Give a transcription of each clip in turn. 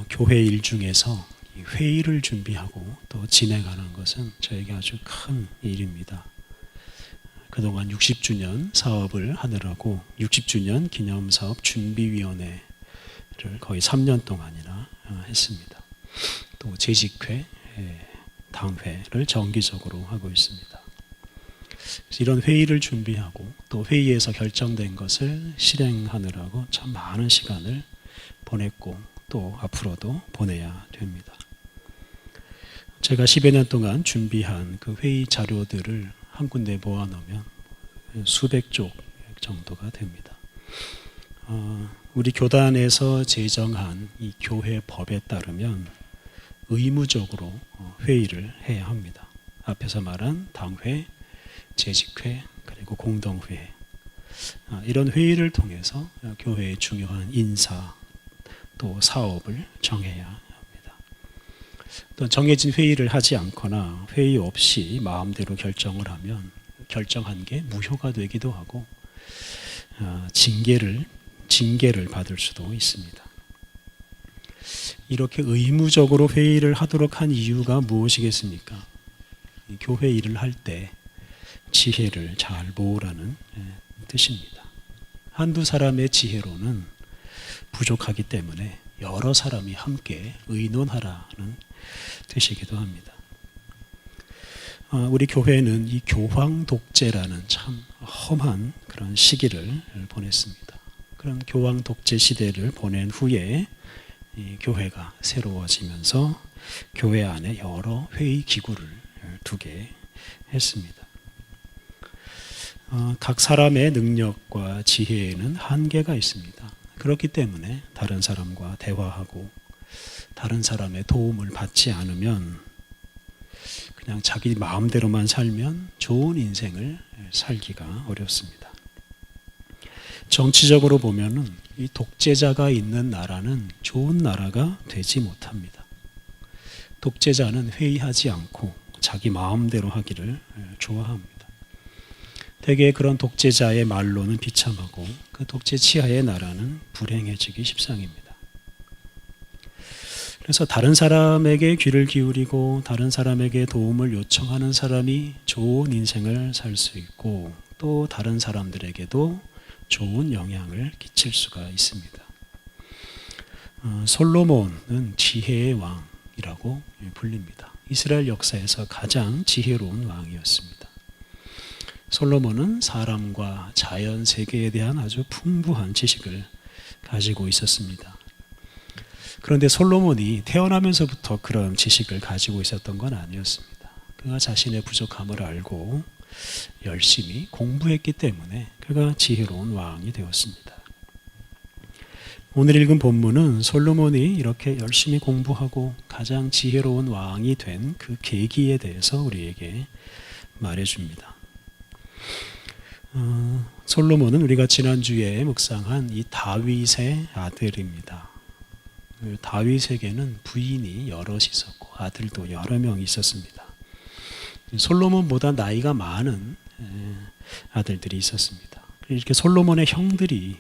교회 일 중에서 회의를 준비하고 또 진행하는 것은 저에게 아주 큰 일입니다. 그동안 60주년 사업을 하느라고 60주년 기념사업 준비위원회를 거의 3년 동안이나 했습니다. 또 재직회, 당회를 정기적으로 하고 있습니다. 이런 회의를 준비하고 또 회의에서 결정된 것을 실행하느라고 참 많은 시간을 보냈고 또 앞으로도 보내야 됩니다. 제가 10여 년 동안 준비한 그 회의 자료들을 한 군데 모아놓으면 수백 쪽 정도가 됩니다. 우리 교단에서 제정한 이 교회 법에 따르면 의무적으로 회의를 해야 합니다. 앞에서 말한 당회, 재직회, 그리고 공동회, 이런 회의를 통해서 교회의 중요한 인사 또 사업을 정해야 합니다. 또 정해진 회의를 하지 않거나 회의 없이 마음대로 결정을 하면 결정한 게 무효가 되기도 하고 징계를 받을 수도 있습니다. 이렇게 의무적으로 회의를 하도록 한 이유가 무엇이겠습니까? 교회 일을 할 때 지혜를 잘 모으라는 뜻입니다. 한두 사람의 지혜로는 부족하기 때문에 여러 사람이 함께 의논하라는 뜻이기도 합니다. 우리 교회는 이 교황 독재라는 참 험한 그런 시기를 보냈습니다. 그런 교황 독재 시대를 보낸 후에 이 교회가 새로워지면서 교회 안에 여러 회의 기구를 두게 했습니다. 각 사람의 능력과 지혜에는 한계가 있습니다. 그렇기 때문에 다른 사람과 대화하고 다른 사람의 도움을 받지 않으면 그냥 자기 마음대로만 살면 좋은 인생을 살기가 어렵습니다. 정치적으로 보면은 이 독재자가 있는 나라는 좋은 나라가 되지 못합니다. 독재자는 회의하지 않고 자기 마음대로 하기를 좋아합니다. 대개 그런 독재자의 말로는 비참하고 그 독재 치하의 나라는 불행해지기 십상입니다. 그래서 다른 사람에게 귀를 기울이고 다른 사람에게 도움을 요청하는 사람이 좋은 인생을 살 수 있고 또 다른 사람들에게도 좋은 영향을 끼칠 수가 있습니다. 솔로몬은 지혜의 왕이라고 불립니다. 이스라엘 역사에서 가장 지혜로운 왕이었습니다. 솔로몬은 사람과 자연 세계에 대한 아주 풍부한 지식을 가지고 있었습니다. 그런데 솔로몬이 태어나면서부터 그런 지식을 가지고 있었던 건 아니었습니다. 그가 자신의 부족함을 알고 열심히 공부했기 때문에 그가 지혜로운 왕이 되었습니다. 오늘 읽은 본문은 솔로몬이 이렇게 열심히 공부하고 가장 지혜로운 왕이 된 그 계기에 대해서 우리에게 말해줍니다. 솔로몬은 우리가 지난주에 묵상한 이 다윗의 아들입니다. 다윗에게는 부인이 여럿 있었고 아들도 여러 명 있었습니다. 솔로몬보다 나이가 많은 아들들이 있었습니다. 이렇게 솔로몬의 형들이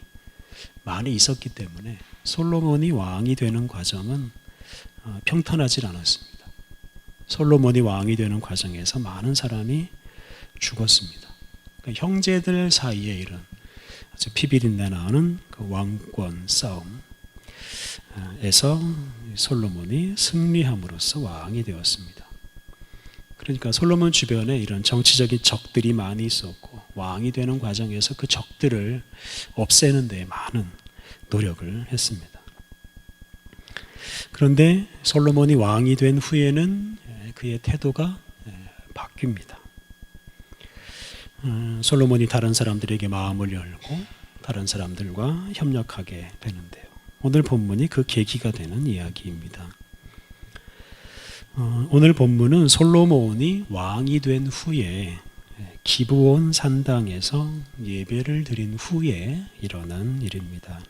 많이 있었기 때문에 솔로몬이 왕이 되는 과정은 평탄하지 않았습니다. 솔로몬이 왕이 되는 과정에서 많은 사람이 죽었습니다. 그러니까 형제들 사이에 이런 아주 피비린내 나는 그 왕권 싸움에서 솔로몬이 승리함으로써 왕이 되었습니다. 그러니까 솔로몬 주변에 이런 정치적인 적들이 많이 있었고 왕이 되는 과정에서 그 적들을 없애는 데 많은 노력을 했습니다. 그런데 솔로몬이 왕이 된 후에는 그의 태도가 바뀝니다. 솔로몬이 다른 사람들에게 마음을 열고 다른 사람들과 협력하게 되는데요. 오늘 본문이 그 계기가 되는 이야기입니다. 오늘 본문은 솔로몬이 왕이 된 후에 기브온 산당에서 예배를 드린 후에 일어난 일입니다.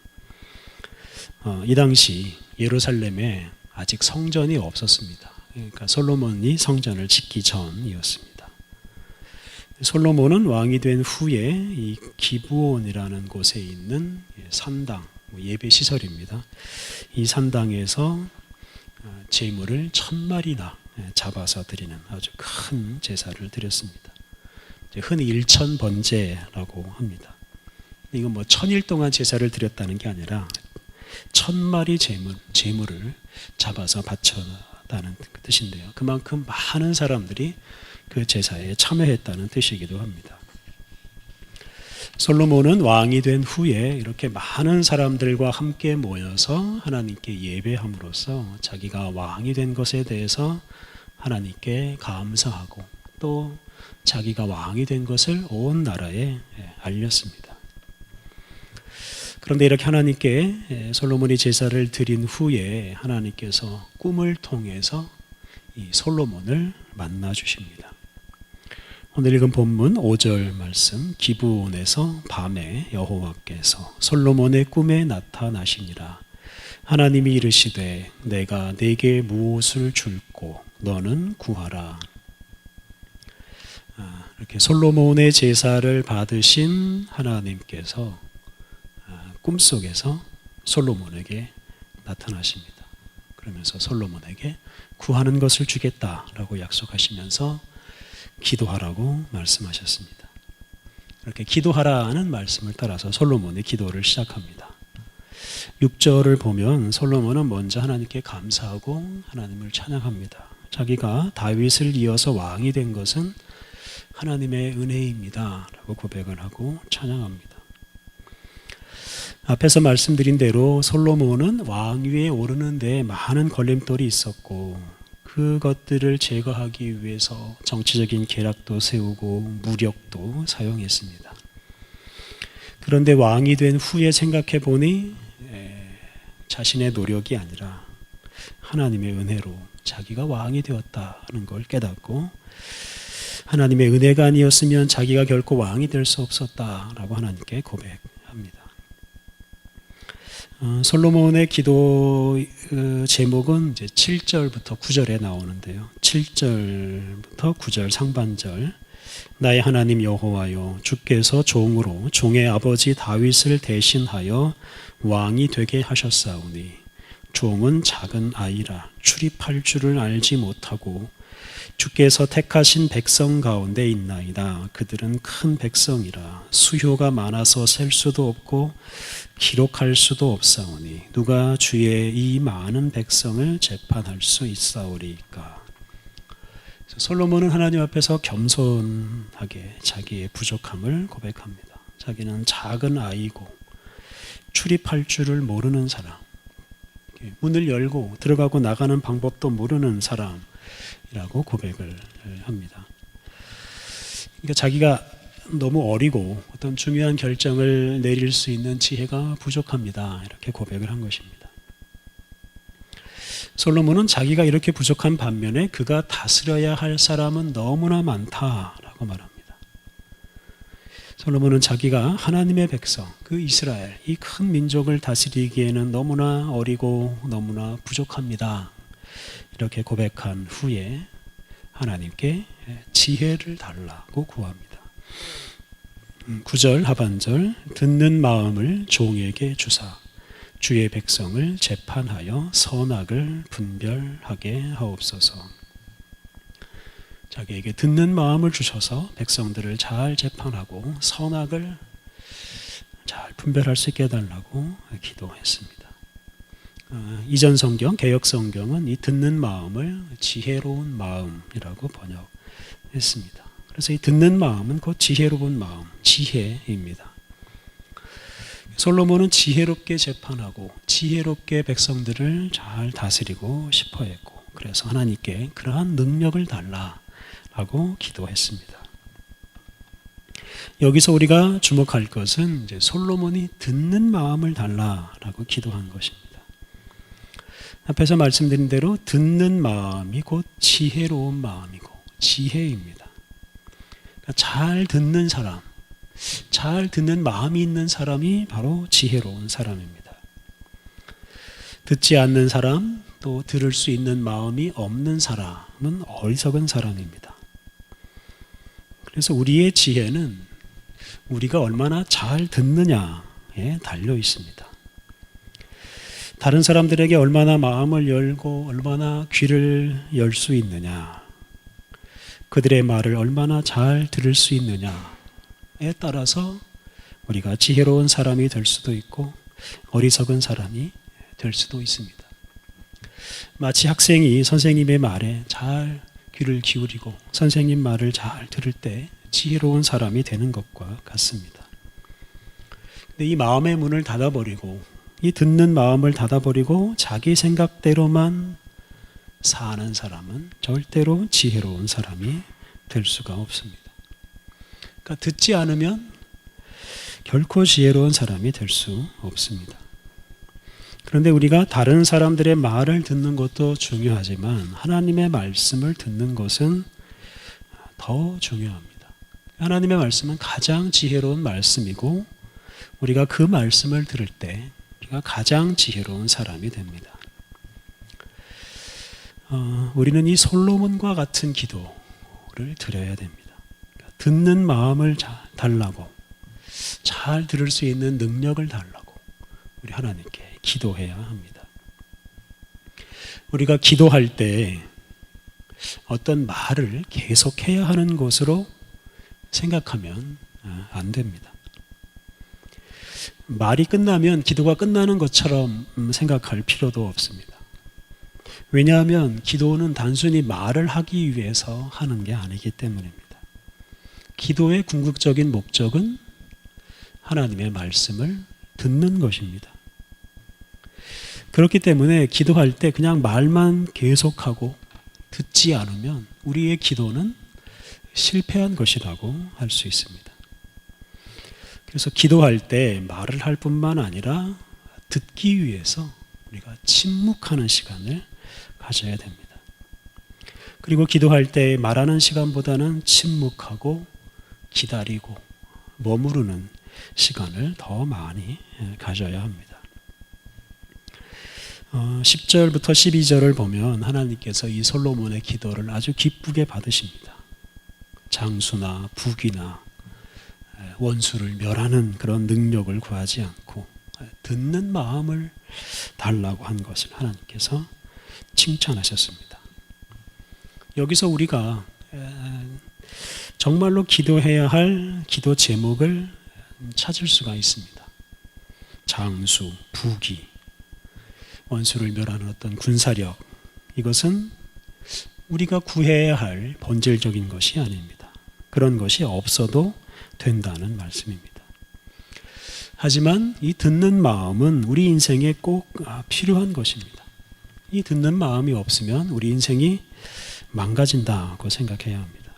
이 당시 예루살렘에 아직 성전이 없었습니다. 그러니까 솔로몬이 성전을 짓기 전이었습니다. 솔로몬은 왕이 된 후에 이 기브온이라는 곳에 있는 산당, 예배 시설입니다. 이 산당에서 제물을 1000마리나 잡아서 드리는 아주 큰 제사를 드렸습니다. 흔히 일천번제라고 합니다. 이건 뭐 1000일 동안 제사를 드렸다는 게 아니라 1000마리 제물을 잡아서 바쳤다는 그 뜻인데요. 그만큼 많은 사람들이 그 제사에 참여했다는 뜻이기도 합니다. 솔로몬은 왕이 된 후에 이렇게 많은 사람들과 함께 모여서 하나님께 예배함으로써 자기가 왕이 된 것에 대해서 하나님께 감사하고 또 자기가 왕이 된 것을 온 나라에 알렸습니다. 그런데 이렇게 하나님께 솔로몬이 제사를 드린 후에 하나님께서 꿈을 통해서 이 솔로몬을 만나 주십니다. 오늘 읽은 본문 5절 말씀, 기브온에서 밤에 여호와께서 솔로몬의 꿈에 나타나시니라. 하나님이 이르시되 내가 네게 무엇을 줄꼬 너는 구하라. 이렇게 솔로몬의 제사를 받으신 하나님께서 꿈속에서 솔로몬에게 나타나십니다. 그러면서 솔로몬에게 구하는 것을 주겠다라고 약속하시면서 기도하라고 말씀하셨습니다. 이렇게 기도하라는 말씀을 따라서 솔로몬이 기도를 시작합니다. 6절을 보면 솔로몬은 먼저 하나님께 감사하고 하나님을 찬양합니다. 자기가 다윗을 이어서 왕이 된 것은 하나님의 은혜입니다 라고 고백을 하고 찬양합니다. 앞에서 말씀드린 대로 솔로몬은 왕위에 오르는 데 많은 걸림돌이 있었고 그것들을 제거하기 위해서 정치적인 계략도 세우고 무력도 사용했습니다. 그런데 왕이 된 후에 생각해 보니 자신의 노력이 아니라 하나님의 은혜로 자기가 왕이 되었다는 걸 깨닫고 하나님의 은혜가 아니었으면 자기가 결코 왕이 될 수 없었다라고 하나님께 고백합니다. 솔로몬의 기도 제목은 이제 7절부터 9절에 나오는데요. 7절부터 9절 상반절. 나의 하나님 여호와여, 주께서 종으로 종의 아버지 다윗을 대신하여 왕이 되게 하셨사오니 종은 작은 아이라 출입할 줄을 알지 못하고 주께서 택하신 백성 가운데 있나이다. 그들은 큰 백성이라 수효가 많아서 셀 수도 없고 기록할 수도 없사오니 누가 주의 이 많은 백성을 재판할 수 있사오리까. 솔로몬은 하나님 앞에서 겸손하게 자기의 부족함을 고백합니다. 자기는 작은 아이고 출입할 줄을 모르는 사람, 문을 열고 들어가고 나가는 방법도 모르는 사람이라고 고백을 합니다. 그러니까 자기가 너무 어리고 어떤 중요한 결정을 내릴 수 있는 지혜가 부족합니다. 이렇게 고백을 한 것입니다. 솔로몬은 자기가 이렇게 부족한 반면에 그가 다스려야 할 사람은 너무나 많다라고 말합니다. 솔로몬은 자기가 하나님의 백성, 그 이스라엘, 이 큰 민족을 다스리기에는 너무나 어리고 너무나 부족합니다. 이렇게 고백한 후에 하나님께 지혜를 달라고 구합니다. 9절 하반절, 듣는 마음을 종에게 주사 주의 백성을 재판하여 선악을 분별하게 하옵소서. 자기에게 듣는 마음을 주셔서 백성들을 잘 재판하고 선악을 잘 분별할 수 있게 해달라고 기도했습니다. 이전 성경, 개역 성경은 이 듣는 마음을 지혜로운 마음이라고 번역했습니다. 그래서 이 듣는 마음은 곧 지혜로운 마음, 지혜입니다. 솔로몬은 지혜롭게 재판하고 지혜롭게 백성들을 잘 다스리고 싶어 했고, 그래서 하나님께 그러한 능력을 달라라고 기도했습니다. 여기서 우리가 주목할 것은 이제 솔로몬이 듣는 마음을 달라라고 기도한 것입니다. 앞에서 말씀드린 대로 듣는 마음이 곧 지혜로운 마음이고 지혜입니다. 그러니까 잘 듣는 사람, 잘 듣는 마음이 있는 사람이 바로 지혜로운 사람입니다. 듣지 않는 사람, 또 들을 수 있는 마음이 없는 사람은 어리석은 사람입니다. 그래서 우리의 지혜는 우리가 얼마나 잘 듣느냐에 달려 있습니다. 다른 사람들에게 얼마나 마음을 열고 얼마나 귀를 열 수 있느냐, 그들의 말을 얼마나 잘 들을 수 있느냐에 따라서 우리가 지혜로운 사람이 될 수도 있고 어리석은 사람이 될 수도 있습니다. 마치 학생이 선생님의 말에 잘 귀를 기울이고 선생님 말을 잘 들을 때 지혜로운 사람이 되는 것과 같습니다. 근데 이 마음의 문을 닫아버리고, 이 듣는 마음을 닫아버리고 자기 생각대로만 사는 사람은 절대로 지혜로운 사람이 될 수가 없습니다. 그러니까 듣지 않으면 결코 지혜로운 사람이 될 수 없습니다. 그런데 우리가 다른 사람들의 말을 듣는 것도 중요하지만 하나님의 말씀을 듣는 것은 더 중요합니다. 하나님의 말씀은 가장 지혜로운 말씀이고 우리가 그 말씀을 들을 때 우리가 가장 지혜로운 사람이 됩니다. 우리는 이 솔로몬과 같은 기도를 드려야 됩니다. 듣는 마음을 달라고, 잘 들을 수 있는 능력을 달라고 우리 하나님께 기도해야 합니다. 우리가 기도할 때 어떤 말을 계속해야 하는 것으로 생각하면 안 됩니다. 말이 끝나면 기도가 끝나는 것처럼 생각할 필요도 없습니다. 왜냐하면 기도는 단순히 말을 하기 위해서 하는 게 아니기 때문입니다. 기도의 궁극적인 목적은 하나님의 말씀을 듣는 것입니다. 그렇기 때문에 기도할 때 그냥 말만 계속하고 듣지 않으면 우리의 기도는 실패한 것이라고 할 수 있습니다. 그래서 기도할 때 말을 할 뿐만 아니라 듣기 위해서 우리가 침묵하는 시간을 가져야 됩니다. 그리고 기도할 때 말하는 시간보다는 침묵하고 기다리고 머무르는 시간을 더 많이 가져야 합니다. 10절부터 12절을 보면 하나님께서 이 솔로몬의 기도를 아주 기쁘게 받으십니다. 장수나 부귀나 원수를 멸하는 그런 능력을 구하지 않고 듣는 마음을 달라고 한 것을 하나님께서 칭찬하셨습니다. 여기서 우리가 정말로 기도해야 할 기도 제목을 찾을 수가 있습니다. 장수, 부귀, 원수를 멸하는 어떤 군사력, 이것은 우리가 구해야 할 본질적인 것이 아닙니다. 그런 것이 없어도 된다는 말씀입니다. 하지만 이 듣는 마음은 우리 인생에 꼭 필요한 것입니다. 이 듣는 마음이 없으면 우리 인생이 망가진다고 생각해야 합니다.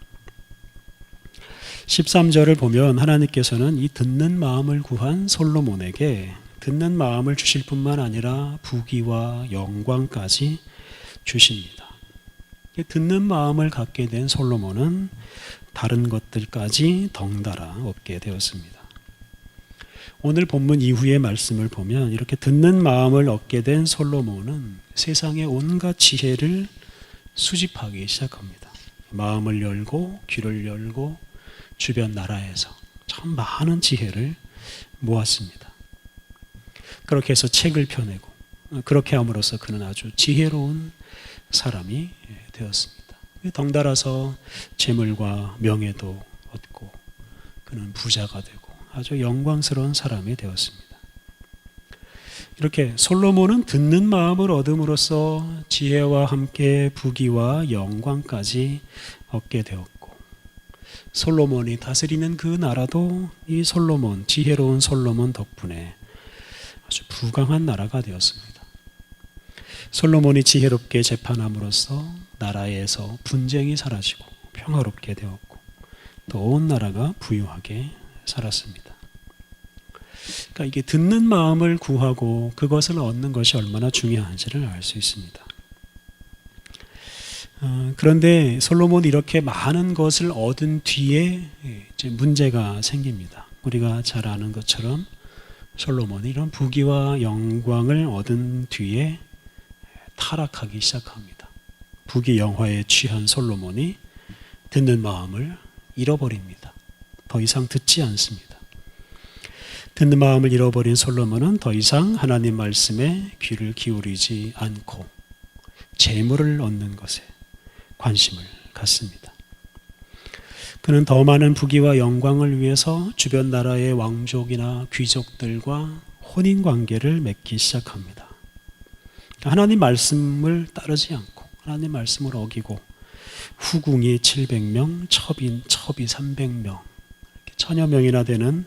13절을 보면 하나님께서는 이 듣는 마음을 구한 솔로몬에게 듣는 마음을 주실 뿐만 아니라 부귀와 영광까지 주십니다. 듣는 마음을 갖게 된 솔로몬은 다른 것들까지 덩달아 얻게 되었습니다. 오늘 본문 이후의 말씀을 보면 이렇게 듣는 마음을 얻게 된 솔로몬은 세상의 온갖 지혜를 수집하기 시작합니다. 마음을 열고 귀를 열고 주변 나라에서 참 많은 지혜를 모았습니다. 그렇게 해서 책을 펴내고 그렇게 함으로써 그는 아주 지혜로운 사람이 되었습니다. 덩달아서 재물과 명예도 얻고 그는 부자가 되고 아주 영광스러운 사람이 되었습니다. 이렇게 솔로몬은 듣는 마음을 얻음으로써 지혜와 함께 부귀와 영광까지 얻게 되었고, 솔로몬이 다스리는 그 나라도 이 솔로몬, 지혜로운 솔로몬 덕분에 아주 부강한 나라가 되었습니다. 솔로몬이 지혜롭게 재판함으로써 나라에서 분쟁이 사라지고 평화롭게 되었고 또 온 나라가 부유하게 살았습니다. 그러니까 이게 듣는 마음을 구하고 그것을 얻는 것이 얼마나 중요한지를 알 수 있습니다. 그런데 솔로몬이 이렇게 많은 것을 얻은 뒤에 이제 문제가 생깁니다. 우리가 잘 아는 것처럼 솔로몬이 이런 부귀와 영광을 얻은 뒤에 타락하기 시작합니다. 부귀 영화에 취한 솔로몬이 듣는 마음을 잃어버립니다. 더 이상 듣지 않습니다. 듣는 마음을 잃어버린 솔로몬은 더 이상 하나님 말씀에 귀를 기울이지 않고 재물을 얻는 것에 관심을 갖습니다. 그는 더 많은 부귀와 영광을 위해서 주변 나라의 왕족이나 귀족들과 혼인 관계를 맺기 시작합니다. 하나님 말씀을 따르지 않고 하나님 말씀을 어기고 후궁이 700명, 첩이 300명, 천여 명이나 되는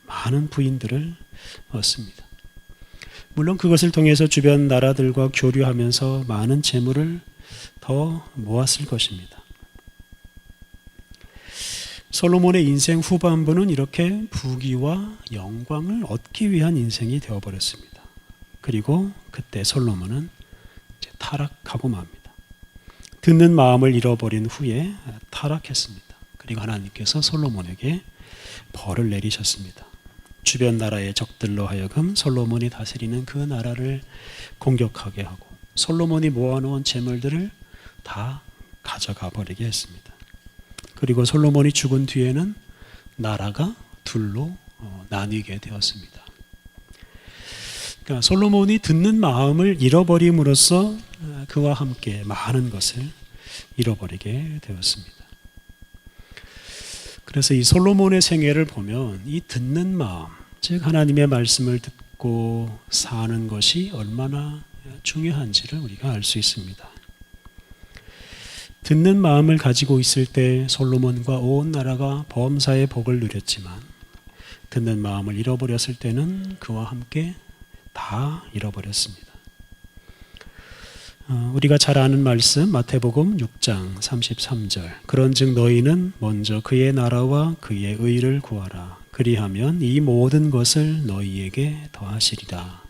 많은 부인들을 얻습니다. 물론 그것을 통해서 주변 나라들과 교류하면서 많은 재물을 더 모았을 것입니다. 솔로몬의 인생 후반부는 이렇게 부귀와 영광을 얻기 위한 인생이 되어버렸습니다. 그리고 그때 솔로몬은 이제 타락하고 맙니다. 듣는 마음을 잃어버린 후에 타락했습니다. 그리고 하나님께서 솔로몬에게 벌을 내리셨습니다. 주변 나라의 적들로 하여금 솔로몬이 다스리는 그 나라를 공격하게 하고 솔로몬이 모아놓은 재물들을 다 가져가 버리게 했습니다. 그리고 솔로몬이 죽은 뒤에는 나라가 둘로 나뉘게 되었습니다. 그러니까 솔로몬이 듣는 마음을 잃어버림으로써 그와 함께 많은 것을 잃어버리게 되었습니다. 그래서 이 솔로몬의 생애를 보면 이 듣는 마음, 즉 하나님의 말씀을 듣고 사는 것이 얼마나 중요한지를 우리가 알 수 있습니다. 듣는 마음을 가지고 있을 때 솔로몬과 온 나라가 범사의 복을 누렸지만 듣는 마음을 잃어버렸을 때는 그와 함께 다 잃어버렸습니다. 우리가 잘 아는 말씀 마태복음 6장 33절 그런즉 너희는 먼저 그의 나라와 그의 의를 구하라 그리하면 이 모든 것을 너희에게 더하시리라.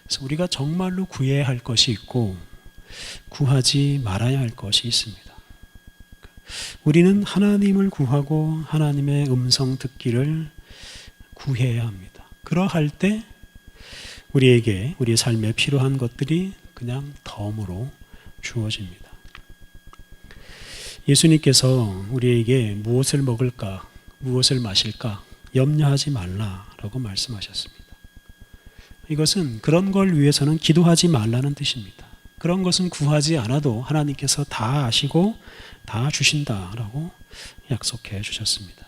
그래서 우리가 정말로 구해야 할 것이 있고 구하지 말아야 할 것이 있습니다. 우리는 하나님을 구하고 하나님의 음성 듣기를 구해야 합니다. 그러할 때 우리에게 우리의 삶에 필요한 것들이 그냥 덤으로 주어집니다. 예수님께서 우리에게 무엇을 먹을까, 무엇을 마실까 염려하지 말라라고 말씀하셨습니다. 이것은 그런 걸 위해서는 기도하지 말라는 뜻입니다. 그런 것은 구하지 않아도 하나님께서 다 아시고 다 주신다라고 약속해 주셨습니다.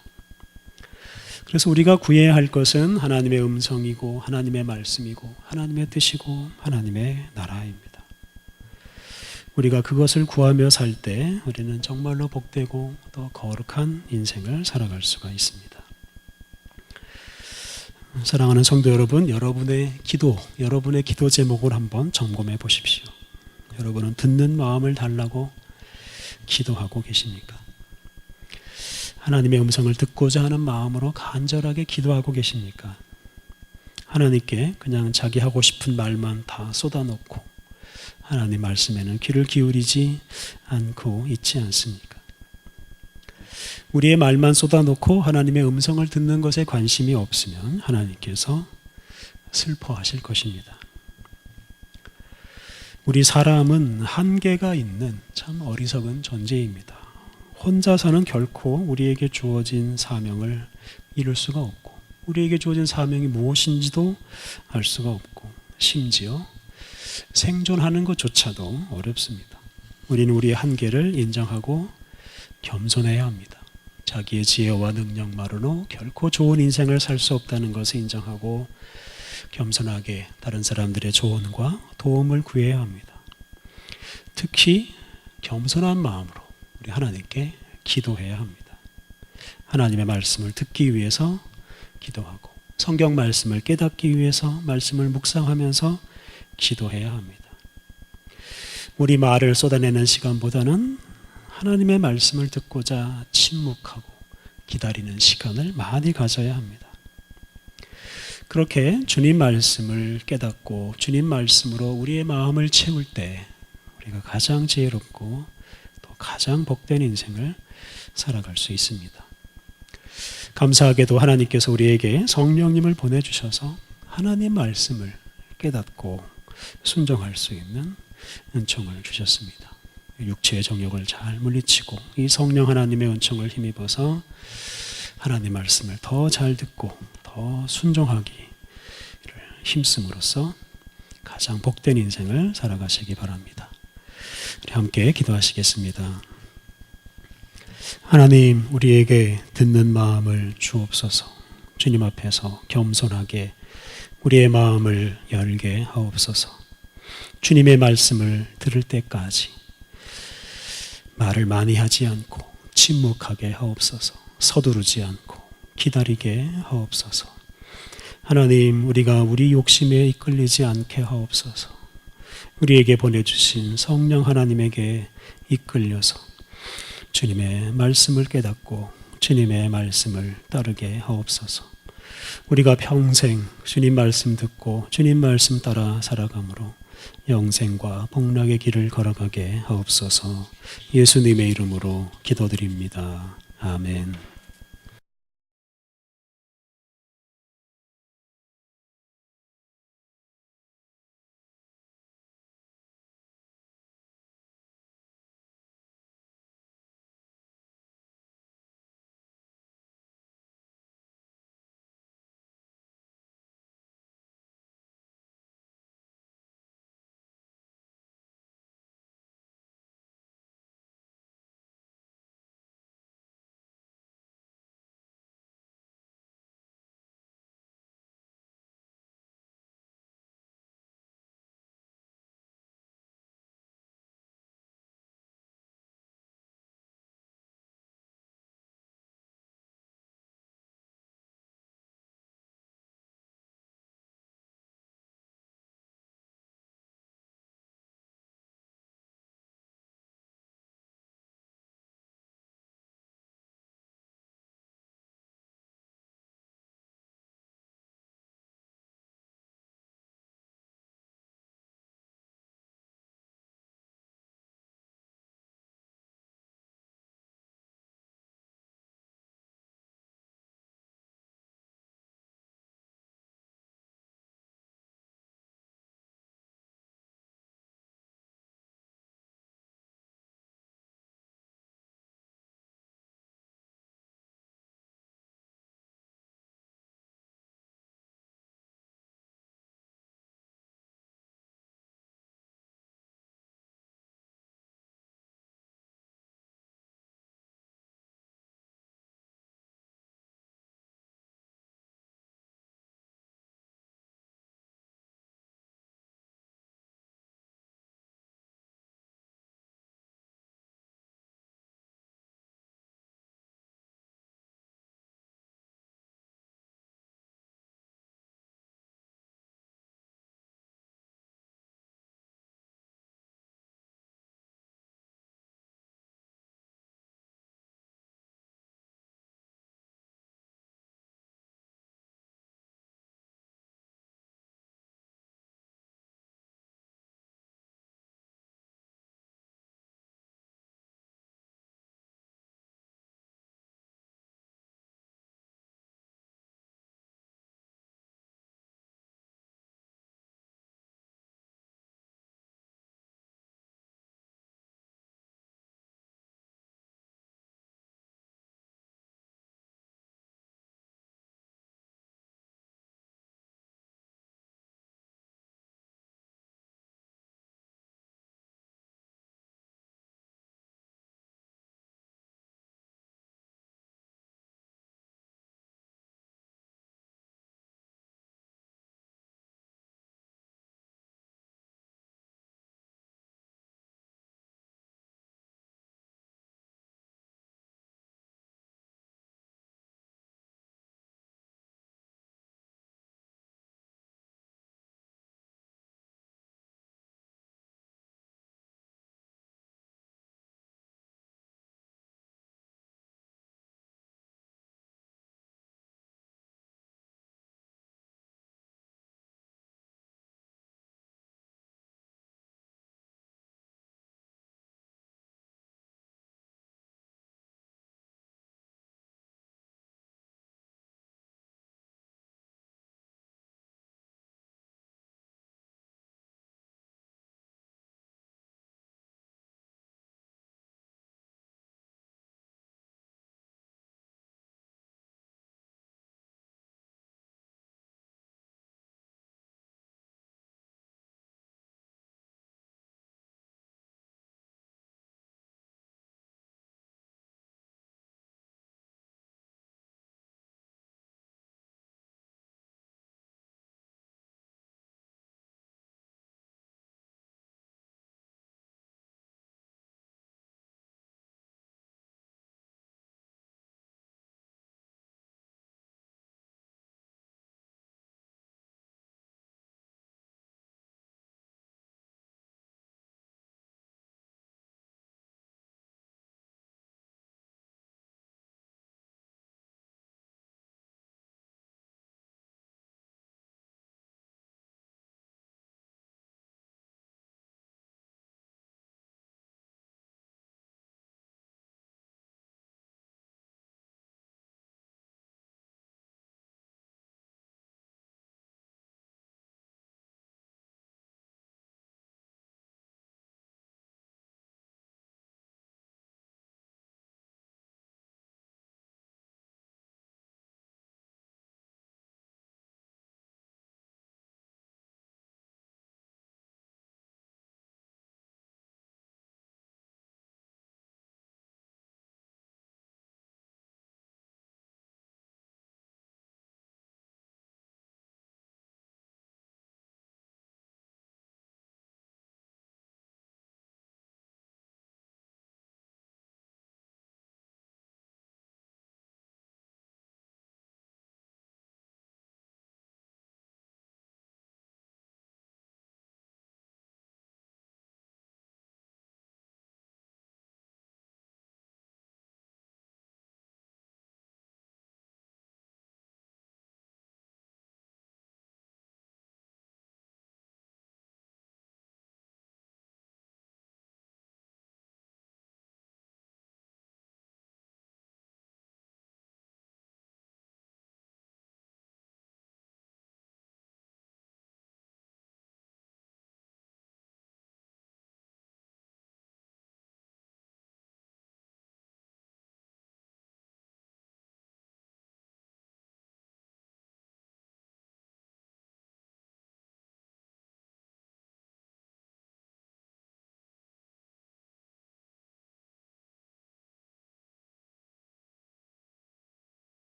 그래서 우리가 구해야 할 것은 하나님의 음성이고 하나님의 말씀이고 하나님의 뜻이고 하나님의 나라입니다. 우리가 그것을 구하며 살 때 우리는 정말로 복되고 또 거룩한 인생을 살아갈 수가 있습니다. 사랑하는 성도 여러분, 여러분의 기도 제목을 한번 점검해 보십시오. 여러분은 듣는 마음을 달라고 기도하고 계십니까? 하나님의 음성을 듣고자 하는 마음으로 간절하게 기도하고 계십니까? 하나님께 그냥 자기 하고 싶은 말만 다 쏟아놓고 하나님 말씀에는 귀를 기울이지 않고 있지 않습니까? 우리의 말만 쏟아놓고 하나님의 음성을 듣는 것에 관심이 없으면 하나님께서 슬퍼하실 것입니다. 우리 사람은 한계가 있는 참 어리석은 존재입니다. 혼자서는 결코 우리에게 주어진 사명을 이룰 수가 없고 우리에게 주어진 사명이 무엇인지도 알 수가 없고 심지어 생존하는 것조차도 어렵습니다. 우리는 우리의 한계를 인정하고 겸손해야 합니다. 자기의 지혜와 능력만으로 결코 좋은 인생을 살 수 없다는 것을 인정하고 겸손하게 다른 사람들의 조언과 도움을 구해야 합니다. 특히 겸손한 마음으로 우리 하나님께 기도해야 합니다. 하나님의 말씀을 듣기 위해서 기도하고 성경 말씀을 깨닫기 위해서 말씀을 묵상하면서 기도해야 합니다. 우리 말을 쏟아내는 시간보다는 하나님의 말씀을 듣고자 침묵하고 기다리는 시간을 많이 가져야 합니다. 그렇게 주님 말씀을 깨닫고 주님 말씀으로 우리의 마음을 채울 때 우리가 가장 지혜롭고 또 가장 복된 인생을 살아갈 수 있습니다. 감사하게도 하나님께서 우리에게 성령님을 보내주셔서 하나님 말씀을 깨닫고 순종할 수 있는 은총을 주셨습니다. 육체의 정욕을 잘 물리치고 이 성령 하나님의 은총을 힘입어서 하나님 말씀을 더 잘 듣고 더 더 순종하기를 힘씀으로써 가장 복된 인생을 살아가시기 바랍니다. 우리 함께 기도하시겠습니다. 하나님, 우리에게 듣는 마음을 주옵소서. 주님 앞에서 겸손하게 우리의 마음을 열게 하옵소서. 주님의 말씀을 들을 때까지 말을 많이 하지 않고 침묵하게 하옵소서. 서두르지 않고 기다리게 하옵소서. 하나님, 우리가 우리 욕심에 이끌리지 않게 하옵소서. 우리에게 보내주신 성령 하나님에게 이끌려서 주님의 말씀을 깨닫고 주님의 말씀을 따르게 하옵소서. 우리가 평생 주님 말씀 듣고 주님 말씀 따라 살아가므로 영생과 복락의 길을 걸어가게 하옵소서. 예수님의 이름으로 기도드립니다. 아멘.